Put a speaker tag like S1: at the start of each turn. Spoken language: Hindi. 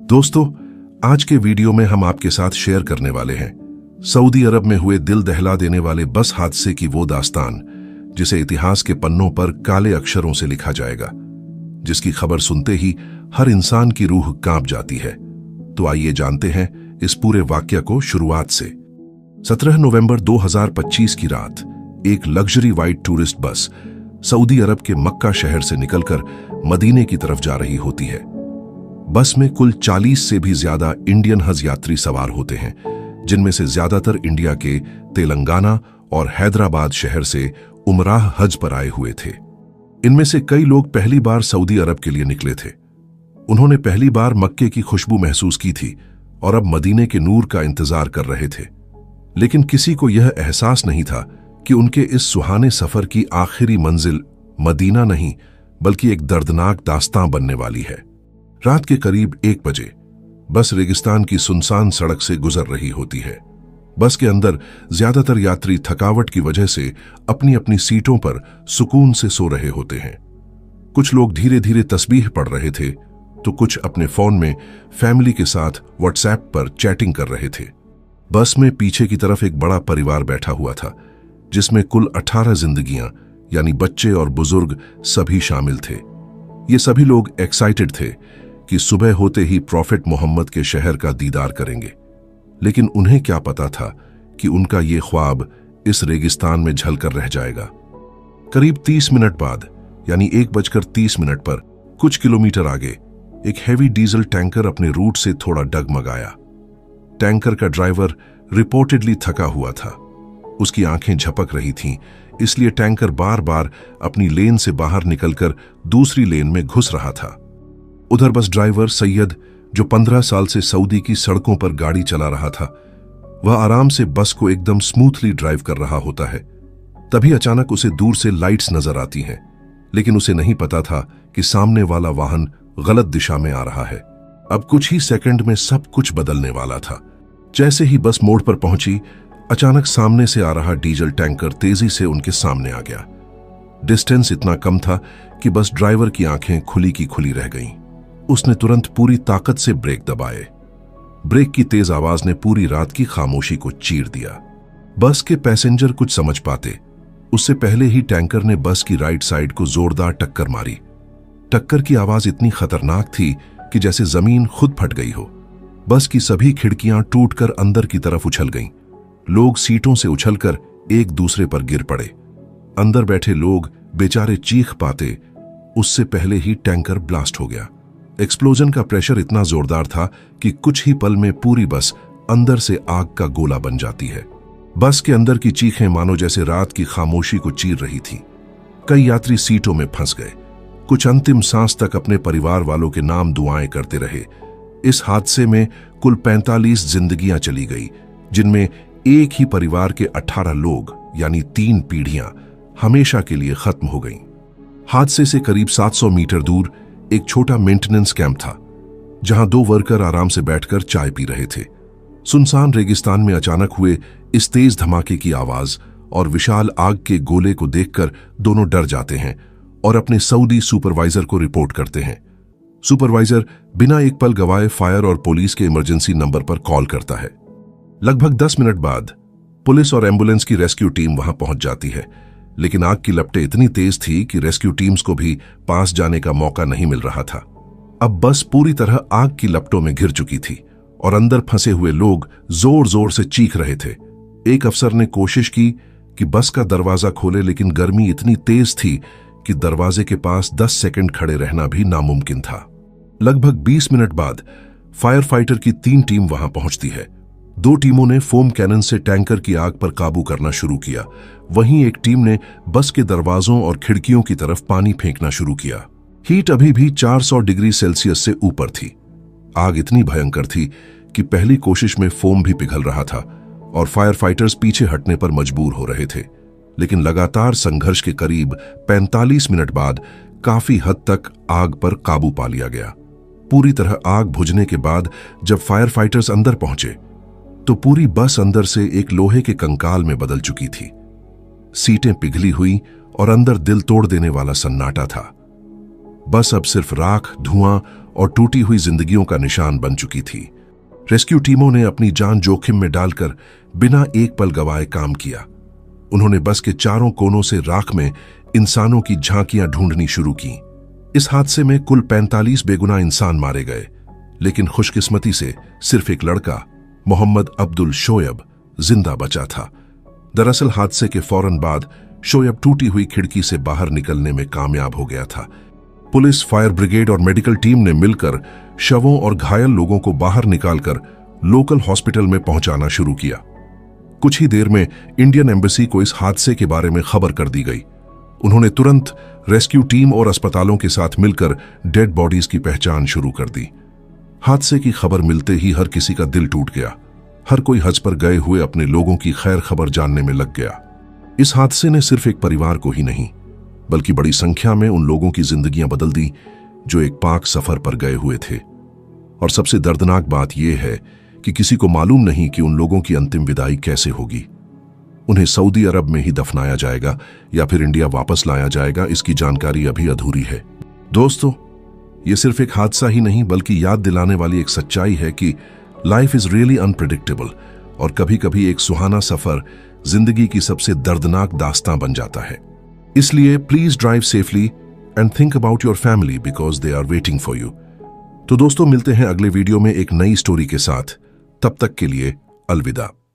S1: दोस्तों, आज के वीडियो में हम आपके साथ शेयर करने वाले हैं सऊदी अरब में हुए दिल दहला देने वाले बस हादसे की वो दास्तान जिसे इतिहास के पन्नों पर काले अक्षरों से लिखा जाएगा, जिसकी खबर सुनते ही हर इंसान की रूह कांप जाती है। तो आइए जानते हैं इस पूरे वाकया को शुरुआत से। 17 नवंबर 2025 की रात एक luxury white tourist bus Saudi Arab के मक्का शहर से निकलकर मदीने की तरफ जा रही होती है। बस में कुल 40 से भी ज्यादा इंडियन हज यात्री सवार होते हैं, जिनमें से ज्यादातर इंडिया के तेलंगाना और हैदराबाद शहर से उमराह हज पर आए हुए थे। इनमें से कई लोग पहली बार सऊदी अरब के लिए निकले थे। उन्होंने पहली बार मक्के की खुशबू महसूस की थी और अब मदीने के नूर का इंतजार कर रहे थे। लेकिन किसी को यह एहसास नहीं था कि उनके इस सुहाने सफर की आखिरी मंजिल मदीना नहीं बल्कि एक दर्दनाक दास्तां बनने वाली है। रात के करीब 1 बजे बस रेगिस्तान की सुनसान सड़क से गुजर रही होती है। बस के अंदर ज्यादातर यात्री थकावट की वजह से अपनी अपनी सीटों पर सुकून से सो रहे होते हैं। कुछ लोग धीरे धीरे तस्बीह पढ़ रहे थे तो कुछ अपने फोन में फैमिली के साथ व्हाट्सएप पर चैटिंग कर रहे थे। बस में पीछे की तरफ एक बड़ा परिवार बैठा हुआ था, जिसमें कुल 18 जिंदगियां यानी बच्चे और बुजुर्ग सभी शामिल थे। ये सभी लोग एक्साइटेड थे कि सुबह होते ही प्रॉफिट मोहम्मद के शहर का दीदार करेंगे। लेकिन उन्हें क्या पता था कि उनका ये ख्वाब इस रेगिस्तान में झलकर रह जाएगा। करीब 30 मिनट बाद यानी 1:30 पर कुछ किलोमीटर आगे एक हैवी डीजल टैंकर अपने रूट से थोड़ा डगमगाया। टैंकर का ड्राइवर रिपोर्टेडली थका हुआ था। उसकी आंखें झपक रही थीं, इसलिए टैंकर बार बार अपनी लेन से बाहर निकलकर दूसरी लेन में घुस रहा था। उधर बस ड्राइवर सैयद, जो 15 साल से सऊदी की सड़कों पर गाड़ी चला रहा था, वह आराम से बस को एकदम स्मूथली ड्राइव कर रहा होता है। तभी अचानक उसे दूर से लाइट्स नजर आती हैं, लेकिन उसे नहीं पता था कि सामने वाला वाहन गलत दिशा में आ रहा है। अब कुछ ही सेकंड में सब कुछ बदलने वाला था। जैसे ही बस मोड़ पर पहुंची, अचानक सामने से आ रहा डीजल टैंकर तेजी से उनके सामने आ गया। डिस्टेंस इतना कम था कि बस ड्राइवर की आंखें खुली की खुली रह गईं। उसने तुरंत पूरी ताकत से ब्रेक दबाए। ब्रेक की तेज आवाज ने पूरी रात की खामोशी को चीर दिया। बस के पैसेंजर कुछ समझ पाते उससे पहले ही टैंकर ने बस की राइट साइड को जोरदार टक्कर मारी। टक्कर की आवाज इतनी खतरनाक थी कि जैसे जमीन खुद फट गई हो। बस की सभी खिड़कियां टूटकर अंदर की तरफ उछल गईं। लोग सीटों से उछलकर एक दूसरे पर गिर पड़े। अंदर बैठे लोग बेचारे चीख पाते उससे पहले ही टैंकर ब्लास्ट हो गया। एक्सप्लोजन का प्रेशर इतना जोरदार था कि कुछ ही पल में पूरी बस अंदर से आग का गोला बन जाती है। बस के अंदर की चीखें मानो जैसे रात की खामोशी को चीर रही थी। कई यात्री सीटों में फंस गए। कुछ अंतिम सांस तक अपने परिवार वालों के नाम दुआएं करते रहे। इस हादसे में कुल 45 जिंदगियां चली गई, जिनमें एक ही परिवार के 18 लोग यानी 3 पीढ़ियां हमेशा के लिए खत्म हो गईं। हादसे से करीब 700 मीटर दूर एक छोटा मेंटेनेंस कैंप था, जहां 2 वर्कर आराम से बैठकर चाय पी रहे थे। सुनसान रेगिस्तान में अचानक हुए इस तेज धमाके की आवाज और विशाल आग के गोले को देखकर दोनों डर जाते हैं और अपने सऊदी सुपरवाइजर को रिपोर्ट करते हैं। सुपरवाइजर बिना एक पल गवाए फायर और पुलिस के इमरजेंसी नंबर पर कॉल करता है। लगभग 10 मिनट बाद पुलिस और एम्बुलेंस की रेस्क्यू टीम वहां पहुंच जाती है, लेकिन आग की लपटें इतनी तेज थी कि रेस्क्यू टीम्स को भी पास जाने का मौका नहीं मिल रहा था। अब बस पूरी तरह आग की लपटों में घिर चुकी थी और अंदर फंसे हुए लोग जोर जोर से चीख रहे थे। एक अफसर ने कोशिश की कि बस का दरवाजा खोले, लेकिन गर्मी इतनी तेज थी कि दरवाजे के पास 10 सेकंड खड़े रहना भी नामुमकिन था। लगभग 20 मिनट बाद फायर फाइटर की 3 टीम वहां पहुंचती है। 2 टीमों ने फोम कैनन से टैंकर की आग पर काबू करना शुरू किया। वहीं एक टीम ने बस के दरवाजों और खिड़कियों की तरफ पानी फेंकना शुरू किया। हीट अभी भी 400 डिग्री सेल्सियस से ऊपर थी। आग इतनी भयंकर थी कि पहली कोशिश में फोम भी पिघल रहा था और फायर फाइटर्स पीछे हटने पर मजबूर हो रहे थे। लेकिन लगातार संघर्ष के करीब 45 मिनट बाद काफी हद तक आग पर काबू पा लिया गया। पूरी तरह आग बुझने के बाद जब फायर फाइटर्स अंदर पहुंचे तो पूरी बस अंदर से एक लोहे के कंकाल में बदल चुकी थी। सीटें पिघली हुई और अंदर दिल तोड़ देने वाला सन्नाटा था। बस अब सिर्फ राख, धुआं और टूटी हुई जिंदगियों का निशान बन चुकी थी। रेस्क्यू टीमों ने अपनी जान जोखिम में डालकर बिना एक पल गवाए काम किया। उन्होंने बस के चारों कोनों से राख में इंसानों की झांकियां ढूंढनी शुरू की। इस हादसे में कुल 45 बेगुनाह इंसान मारे गए, लेकिन खुशकिस्मती से सिर्फ एक लड़का, मोहम्मद अब्दुल शोएब, जिंदा बचा था। दरअसल हादसे के फौरन बाद शोएब टूटी हुई खिड़की से बाहर निकलने में कामयाब हो गया था। पुलिस, फायर ब्रिगेड और मेडिकल टीम ने मिलकर शवों और घायल लोगों को बाहर निकालकर लोकल हॉस्पिटल में पहुंचाना शुरू किया। कुछ ही देर में इंडियन एम्बेसी को इस हादसे के बारे में खबर कर दी गई। उन्होंने तुरंत रेस्क्यू टीम और अस्पतालों के साथ मिलकर डेड बॉडीज की पहचान शुरू कर दी। हादसे की खबर मिलते ही हर किसी का दिल टूट गया। हर कोई हज पर गए हुए अपने लोगों की खैर खबर जानने में लग गया। इस हादसे ने सिर्फ एक परिवार को ही नहीं, बल्कि बड़ी संख्या में उन लोगों की जिंदगियां बदल दी जो एक पाक सफर पर गए हुए थे। और सबसे दर्दनाक बात यह है कि किसी को मालूम नहीं कि उन लोगों की अंतिम विदाई कैसे होगी। उन्हें सऊदी अरब में ही दफनाया जाएगा या फिर इंडिया वापस लाया जाएगा, इसकी जानकारी अभी अधूरी है। दोस्तों, ये सिर्फ एक हादसा ही नहीं बल्कि याद दिलाने वाली एक सच्चाई है कि लाइफ इज रियली अनप्रेडिक्टेबल, और कभी कभी एक सुहाना सफर जिंदगी की सबसे दर्दनाक दास्तां बन जाता है। इसलिए please drive safely and think about your family because they are waiting for you. तो दोस्तों, मिलते हैं अगले वीडियो में एक नई स्टोरी के साथ। तब तक के लिए अलविदा।